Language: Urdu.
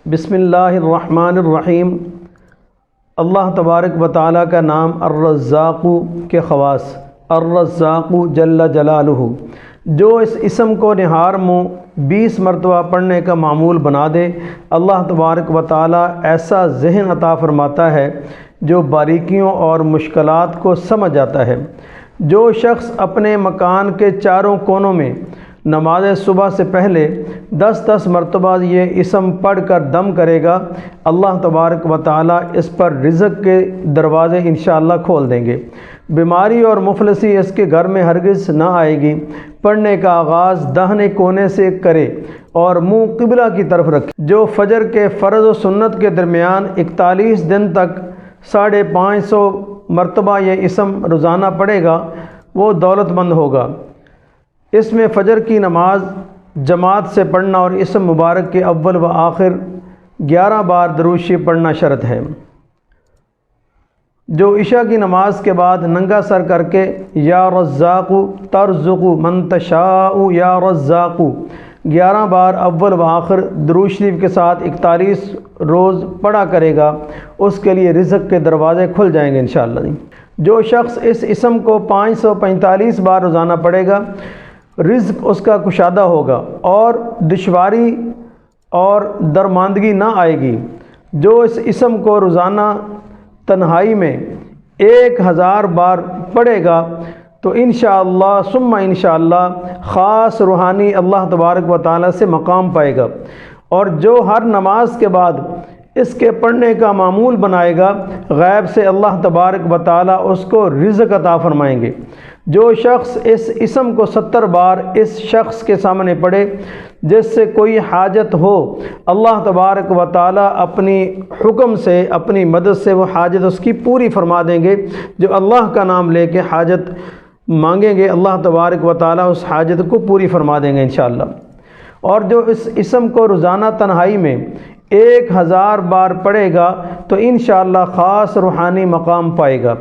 بسم اللہ الرحمن الرحیم۔ اللہ تبارک و تعالیٰ کا نام الرزاق کے خواص، الرزاق جل جلالہ، جو اس اسم کو نہار منہ 20 مرتبہ پڑھنے کا معمول بنا دے، اللہ تبارک و تعالیٰ ایسا ذہن عطا فرماتا ہے جو باریکیوں اور مشکلات کو سمجھ جاتا ہے۔ جو شخص اپنے مکان کے چاروں کونوں میں نماز صبح سے پہلے 10 مرتبہ یہ اسم پڑھ کر دم کرے گا، اللہ تبارک و تعالیٰ اس پر رزق کے دروازے انشاءاللہ کھول دیں گے۔ بیماری اور مفلسی اس کے گھر میں ہرگز نہ آئے گی۔ پڑھنے کا آغاز داہنے کونے سے کرے اور منہ قبلہ کی طرف رکھے۔ جو فجر کے فرض و سنت کے درمیان 41 دن تک 550 مرتبہ یہ اسم روزانہ پڑھے گا، وہ دولت مند ہوگا۔ اس میں فجر کی نماز جماعت سے پڑھنا اور اسم مبارک کے اول و آخر 11 بار درود شریف پڑھنا شرط ہے۔ جو عشاء کی نماز کے بعد ننگا سر کر کے یا رزاق ترزق من تشاء یا رزاق 11 بار اول و آخر درود شریف کے ساتھ 41 روز پڑھا کرے گا، اس کے لیے رزق کے دروازے کھل جائیں گے انشاءاللہ۔ جو شخص اس اسم کو 545 بار روزانہ پڑھے گا، رزق اس کا کشادہ ہوگا اور دشواری اور درماندگی نہ آئے گی۔ جو اس اسم کو روزانہ تنہائی میں 1000 بار پڑھے گا تو انشاءاللہ ثم انشاءاللہ خاص روحانی اللہ تبارک و تعالیٰ سے مقام پائے گا، اور جو ہر نماز کے بعد اس کے پڑھنے کا معمول بنائے گا، غیب سے اللہ تبارک و تعالیٰ اس کو رزق عطا فرمائیں گے۔ جو شخص اس اسم کو 70 بار اس شخص کے سامنے پڑھے جس سے کوئی حاجت ہو، اللہ تبارک و تعالیٰ اپنی حکم سے، اپنی مدد سے وہ حاجت اس کی پوری فرما دیں گے۔ جو اللہ کا نام لے کے حاجت مانگیں گے، اللہ تبارک و تعالیٰ اس حاجت کو پوری فرما دیں گے انشاءاللہ۔ اور جو اس اسم کو روزانہ تنہائی میں 1000 بار پڑھے گا تو انشاءاللہ خاص روحانی مقام پائے گا۔